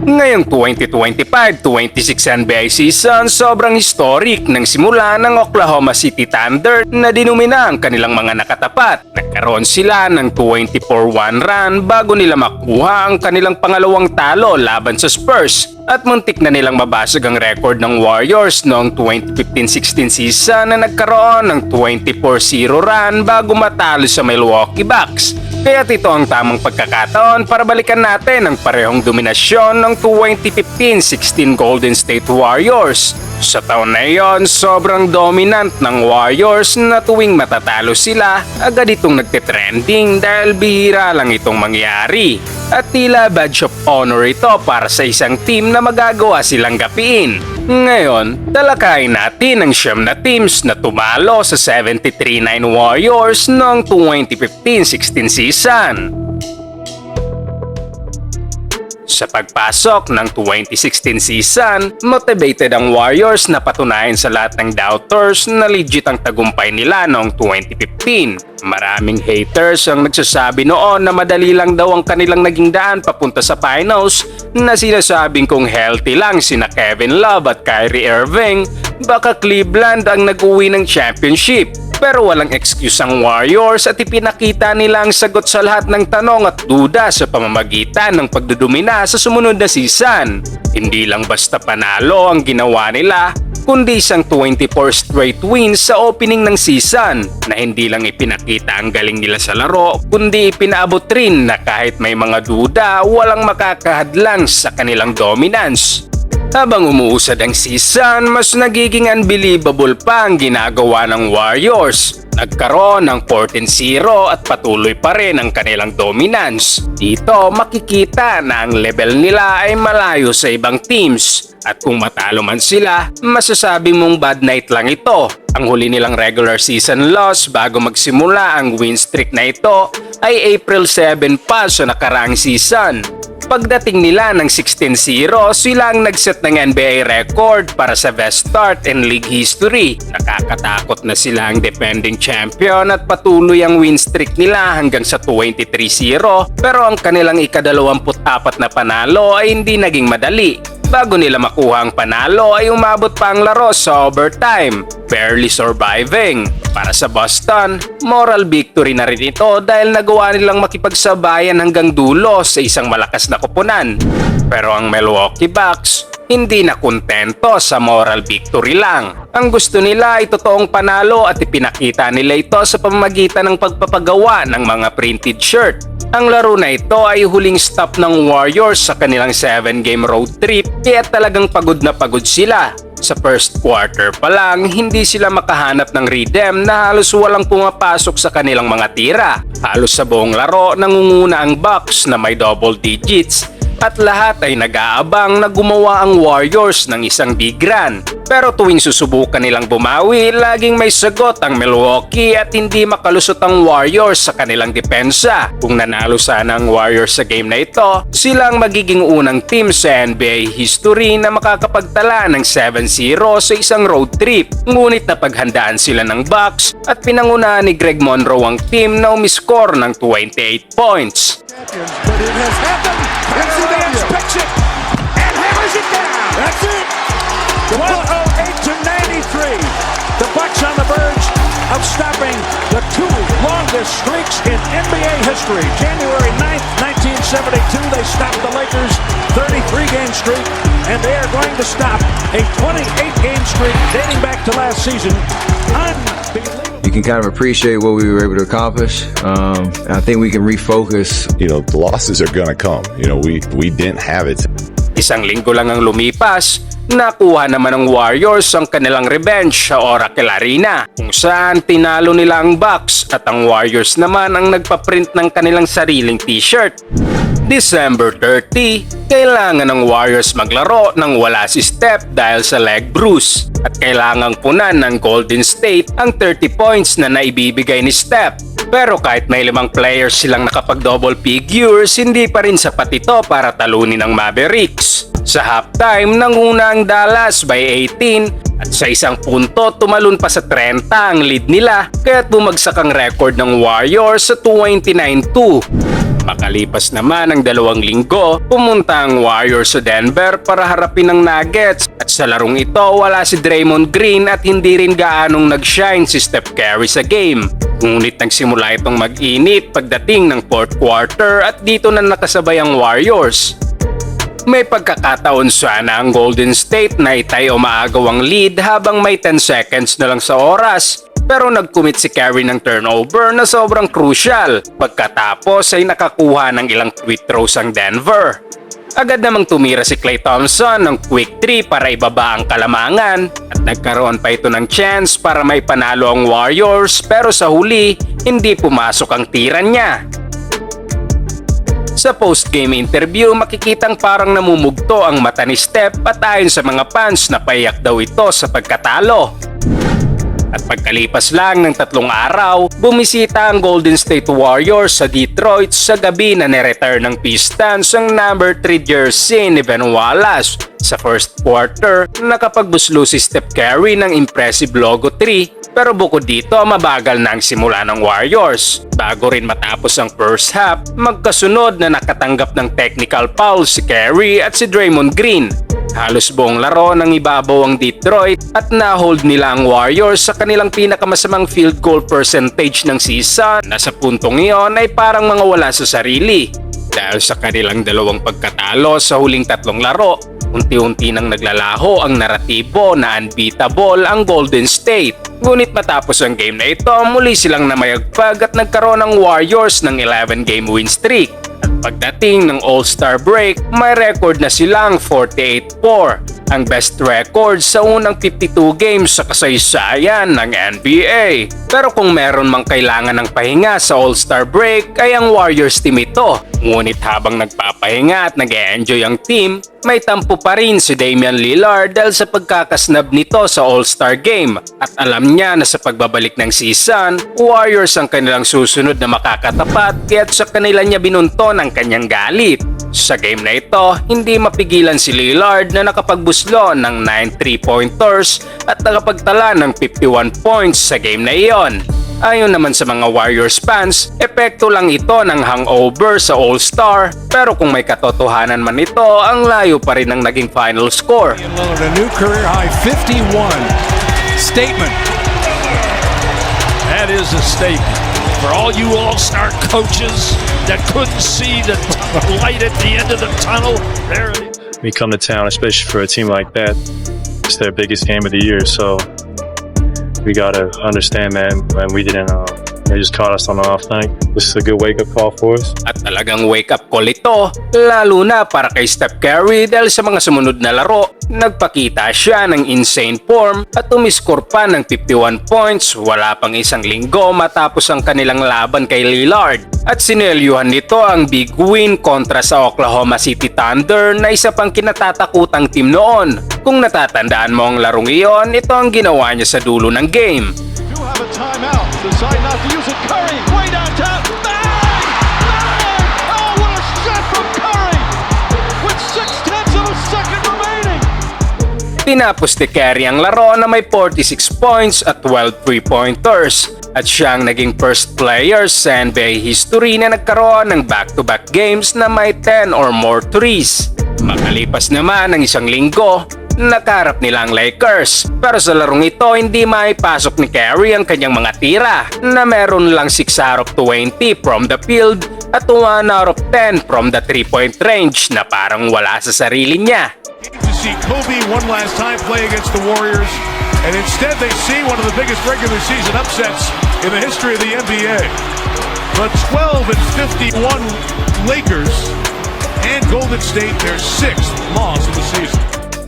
Ngayong 2025-26 NBA season, sobrang historic ng simula ng Oklahoma City Thunder na dinumina ang kanilang mga nakatapat. Nagkaroon sila ng 24-1 run bago nila makuha ang kanilang pangalawang talo laban sa Spurs at muntik na nilang mabasag ang record ng Warriors noong 2015-16 season na nagkaroon ng 24-0 run bago matalo sa Milwaukee Bucks. Kaya't ito ang tamang pagkakataon para balikan natin ang parehong dominasyon ng 2015-16 Golden State Warriors. Sa taon na iyon, sobrang dominant ng Warriors na tuwing matatalo sila, agad itong nagtitrending dahil bihira lang itong mangyari. At tila badge of honor ito para sa isang team na magagawa silang gapiin. Ngayon, talakayin natin ang siyam na teams na tumalo sa 73-9 Warriors noong 2015-16 season. Sa pagpasok ng 2016 season, motivated ang Warriors na patunayan sa lahat ng doubters na legit ang tagumpay nila noong 2015. Maraming haters ang nagsasabi noon na madali lang daw ang kanilang naging daan papunta sa finals, na sinasabing kung healthy lang sina Kevin Love at Kyrie Irving, baka Cleveland ang nag-uwi ng championship. Pero walang excuse ang Warriors at ipinakita nila ang sagot sa lahat ng tanong at duda sa pamamagitan ng pagdudumina sa sumunod na season. Hindi lang basta panalo ang ginawa nila, kundi isang 24 straight wins sa opening ng season na hindi lang ipinakita ang galing nila sa laro, kundi ipinaabot rin na kahit may mga duda, walang makakahadlang sa kanilang dominance. Habang umuusad ang season, mas nagiging unbelievable pa ang ginagawa ng Warriors. Nagkaroon ng 14-0 at patuloy pa rin ang kanilang dominance. Dito makikita na ang level nila ay malayo sa ibang teams. At kung matalo man sila, masasabi mong bad night lang ito. Ang huli nilang regular season loss bago magsimula ang win streak na ito ay April 7 pa sa nakaraang season. Pagdating nila ng 16-0, sila ang nagset ng NBA record para sa best start in league history. Nakakatakot na sila ang defending champion at patuloy ang win streak nila hanggang sa 23-0, pero ang kanilang ika-24 na panalo ay hindi naging madali. Bago nila makuha ang panalo ay umabot pa ang laro sa overtime, barely surviving. Para sa Boston, moral victory na rin ito dahil nagawa nilang makipagsabayan hanggang dulo sa isang malakas na koponan. Pero ang Milwaukee Bucks, hindi na kontento sa moral victory lang. Ang gusto nila ay totoong panalo at ipinakita nila ito sa pamamagitan ng pagpapagawa ng mga printed shirt. Ang laro na ito ay huling stop ng Warriors sa kanilang 7-game road trip, kaya talagang pagod na pagod sila. Sa first quarter pa lang, hindi sila makahanap ng rhythm na halos walang pumapasok sa kanilang mga tira. Halos sa buong laro, nangunguna ang Bucks na may double digits at lahat ay nag-aabang na gumawa ang Warriors ng isang big run. Pero tuwing susubukan nilang bumawi, laging may sagot ang Milwaukee at hindi makalusot ang Warriors sa kanilang depensa. Kung nanalo sana ang Warriors sa game na ito, sila ang magiging unang team sa NBA history na makakapagtala ng 7-0 sa isang road trip. Ngunit napaghandaan sila ng Bucks at pinangunahan ni Greg Monroe ang team na umiscore ng 28 points. But it has happened. Pennsylvania picks it and hammers it down. That's it. 108-93. The Bucks on the verge of stopping the two longest streaks in NBA history. January 9th, 1972, they stopped the Lakers' 33-game streak, and they are going to stop a 28-game streak dating back to last season. Unbelievable. You can kind of appreciate what we were able to accomplish. I think we can refocus. The losses are gonna come. We didn't have it. Isang linggo lang ang lumipas, nakuha naman ng Warriors ang kanilang revenge sa Oracle Arena, kung saan tinalo nila ang Bucks at ang Warriors naman ang nagpaprint ng kanilang sariling t-shirt. December 30, kailangan ng Warriors maglaro nang wala si Steph dahil sa leg bruise at kailangang punan ng Golden State ang 30 points na naibibigay ni Steph. Pero kahit may 5 players silang nakapag-double figures, hindi pa rin sapat ito para talunin ang Mavericks. Sa halftime, nanguna ang Dallas by 18 at sa isang punto tumalon pa sa 30 ang lead nila, kaya't bumagsak ang record ng Warriors sa 29-2. Makalipas naman ang 2 linggo, pumunta ang Warriors sa Denver para harapin ang Nuggets at sa larong ito wala si Draymond Green at hindi rin gaanong nag-shine si Steph Curry sa game. Ngunit nagsimula itong mag-init pagdating ng 4th quarter at dito na nakasabay ang Warriors. May pagkakataon sana ang Golden State na itay o maagaw ang lead habang may 10 seconds na lang sa oras. Pero nag-commit si Curry ng turnover na sobrang crucial. Pagkatapos ay nakakuha ng ilang quick throws ang Denver. Agad namang tumira si Klay Thompson ng quick 3 para ibaba ang kalamangan at nagkaroon pa ito ng chance para may panalo ang Warriors pero sa huli hindi pumasok ang tira niya. Sa post-game interview, makikitang parang namumugto ang mata ni Steph at ayon sa mga fans na payak daw ito sa pagkatalo. At pagkalipas lang ng 3 araw, bumisita ang Golden State Warriors sa Detroit sa gabi na niretire ng Pistons ang number 3 jersey ni Ben Wallace. Sa first quarter, nakapagbuslo si Steph Curry ng impressive logo 3 pero bukod dito mabagal na ang simula ng Warriors. Bago rin matapos ang first half, magkasunod na nakatanggap ng technical foul si Curry at si Draymond Green. Halos buong laro nang ibabaw ang Detroit at na-hold nila ang Warriors sa kanilang pinakamasamang field goal percentage ng season na sa puntong iyon ay parang mga wala sa sarili. Dahil sa kanilang 2 pagkatalo sa huling 3 laro, unti-unti nang naglalaho ang naratibo na unbeatable ang Golden State. Ngunit matapos ang game na ito, muli silang namayagpag at nagkaroon ng Warriors ng 11-game win streak. Pagdating ng All-Star break, may record na silang 48-4, ang best record sa unang 52 games sa kasaysayan ng NBA. Pero kung meron mang kailangan ng pahinga sa All-Star break ay ang Warriors team ito. Ngunit habang nagpapahinga at nag-e-enjoy ang team, may tampo pa rin si Damian Lillard dahil sa pagkakasnab nito sa All-Star game at alam niya na sa pagbabalik ng season, Warriors ang kanilang susunod na makakatapat kaya't sa kanila niya binunton ang kanyang galit. Sa game na ito, hindi mapigilan si Lillard na nakapagbuslo ng 9 3-pointers at nakapagtala ng 51 points sa game na iyon. Ayon naman sa mga Warriors fans, epekto lang ito ng hangover sa All-Star pero kung may katotohanan man ito, ang layo pa rin ang naging final score. Lillard, a new career high 51. Statement. That is a statement. For all you all-star coaches that couldn't see the light at the end of the tunnel, there it is. We come to town, especially for a team like that. It's their biggest game of the year, so we gotta understand that, and we didn't. They just caught us on an off night. This is a good wake-up call for us. At talagang wake-up call ito, lalo na para kay Steph Curry dahil sa mga sumunod na laro, nagpakita siya ng insane form at umiscore pa ng 51 points wala pang isang linggo matapos ang kanilang laban kay Lillard. At sinelyuhan nito ang big win kontra sa Oklahoma City Thunder na isa pang kinatatakutang team noon. Kung natatandaan mo ang larong iyon, ito ang ginawa niya sa dulo ng game. Do have a timeout. Decide not to use it. Curry, way downtown. Bang! Bang! Oh, what a shot from Curry! With 0.6 of a second remaining. Tinapos ni Curry ang laro na may 46 points at 12 3-pointers. At siya ang naging first player sa NBA history na nagkaroon ng back-to-back games na may 10 or more threes. Makalipas naman ng isang linggo, nakaharap nila ang Lakers. Pero sa larong ito, hindi maipasok ni Curry ang kanyang mga tira na meron lang 6 out of 20 from the field at 1 out of 10 from the 3-point range na parang wala sa sarili niya. To see Kobe one last time play against the Warriors, and instead they see one of the biggest regular season upsets in the history of the NBA. The 12-51 Lakers and Golden State, their 6th loss of the season.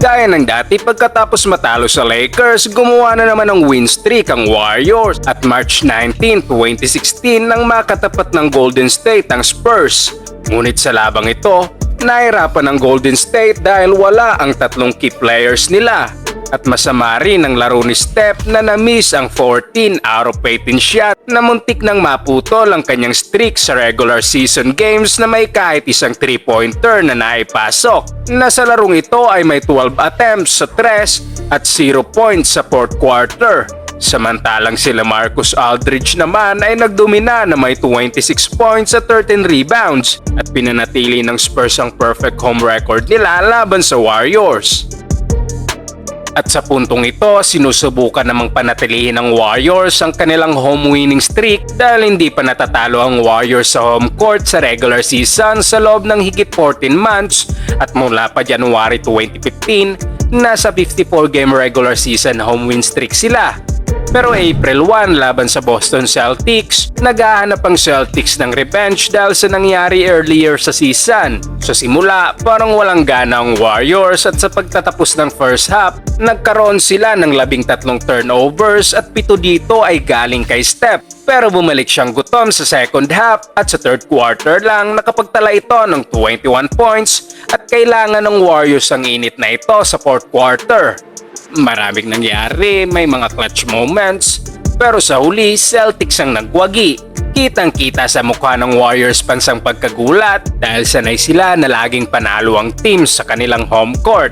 Gaya ng dati, pagkatapos matalo sa Lakers, gumawa na naman ng win streak ang Warriors at March 19, 2016 nang makatapat ng Golden State ang Spurs. Ngunit sa labang ito, nahirapan ang Golden State dahil wala ang 3 key players nila. At masama rin ang laro ni Steph na na-miss ang 14 out of 18 shot na muntik nang maputol ang kanyang streak sa regular season games na may kahit isang 3-pointer na naipasok. Na sa larong ito ay may 12 attempts sa 3 at 0 points sa 4th quarter. Samantalang sila Marcus Aldridge naman ay nagdomina na may 26 points at 13 rebounds at pinanatili ng Spurs ang perfect home record nila laban sa Warriors. At sa puntong ito, sinusubukan namang panatilihin ng Warriors ang kanilang home winning streak dahil hindi pa natatalo ang Warriors sa home court sa regular season sa loob ng higit 14 months at mula pa January 2015, nasa 54-game regular season home win streak sila. Pero April 1 laban sa Boston Celtics, naghahanap ang Celtics ng revenge dahil sa nangyari earlier sa season. Sa simula, parang walang gana ang Warriors at sa pagtatapos ng first half, nagkaroon sila ng 13 turnovers at 7 dito ay galing kay Steph. Pero bumalik siyang gutom sa second half at sa third quarter lang nakapagtala ito ng 21 points at kailangan ng Warriors ang init na ito sa fourth quarter. Maraming nangyari, may mga clutch moments, pero sa huli, Celtics ang nagwagi. Kitang-kita sa mukha ng Warriors pansang pagkagulat dahil sanay sila na laging panalo ang team sa kanilang home court.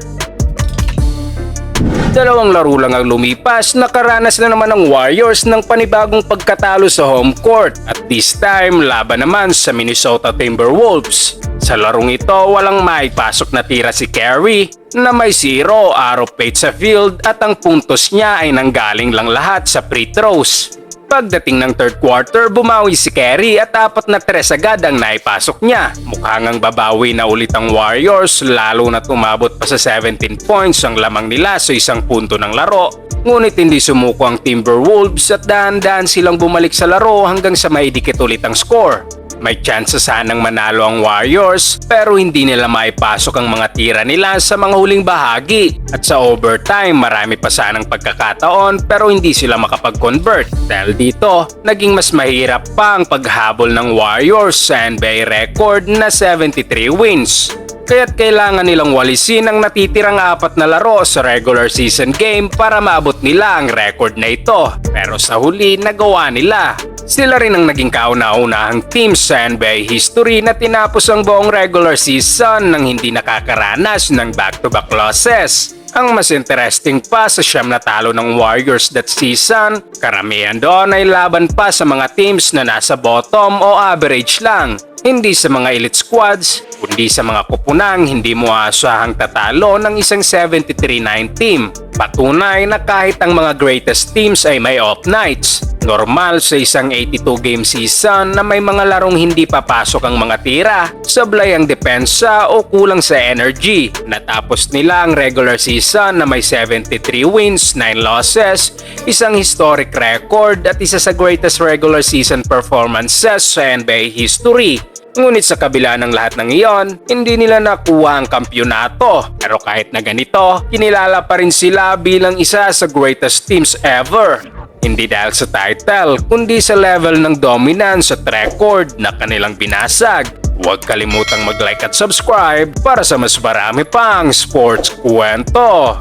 2 laro lang ang lumipas, nakaranas na naman ang Warriors ng panibagong pagkatalo sa home court at this time laban naman sa Minnesota Timberwolves. Sa larong ito, walang maipasok na tira si Curry na may 0 out of 8 sa field at ang puntos niya ay nanggaling lang lahat sa free throws. Pagdating ng third quarter, bumawi si Curry at 4 na tres agad ang naipasok niya. Mukhang ang babawi na ulit ang Warriors lalo na't umabot pa sa 17 points ang lamang nila sa isang punto ng laro. Ngunit hindi sumuko ang Timberwolves at dahan-dahan silang bumalik sa laro hanggang sa maidikit ulit ang score. May chance sanang manalo ang Warriors pero hindi nila maipasok ang mga tira nila sa mga huling bahagi at sa overtime marami pa sanang pagkakataon pero hindi sila makapag-convert. Dahil dito, naging mas mahirap pa ang paghabol ng Warriors sa NBA record na 73 wins. Kaya't kailangan nilang walisin ang natitirang 4 na laro sa regular season game para maabot nila ang record na ito. Pero sa huli, nagawa nila. Sila rin ang naging kauna-unahang team sa NBA history na tinapos ang buong regular season nang hindi nakakaranas ng back-to-back losses. Ang mas interesting pa sa 9 na talo ng Warriors that season, karamihan doon ay laban pa sa mga teams na nasa bottom o average lang. Hindi sa mga elite squads, kundi sa mga kupunang hindi mo aasahang tatalo ng isang 73-9 team. Patunay na kahit ang mga greatest teams ay may off nights. Normal sa isang 82-game season na may mga larong hindi papasok ang mga tira, sablay ang depensa o kulang sa energy. Natapos nila ang regular season na may 73 wins, 9 losses, isang historic record at isa sa greatest regular season performances sa NBA history. Ngunit sa kabila ng lahat ng iyon, hindi nila nakuha ang kampyonato. Pero kahit na ganito, kinilala pa rin sila bilang isa sa greatest teams ever. Hindi dahil sa title, kundi sa level ng dominance at record na kanilang binasag. Huwag kalimutang mag-like at subscribe para sa mas marami pang sports kwento.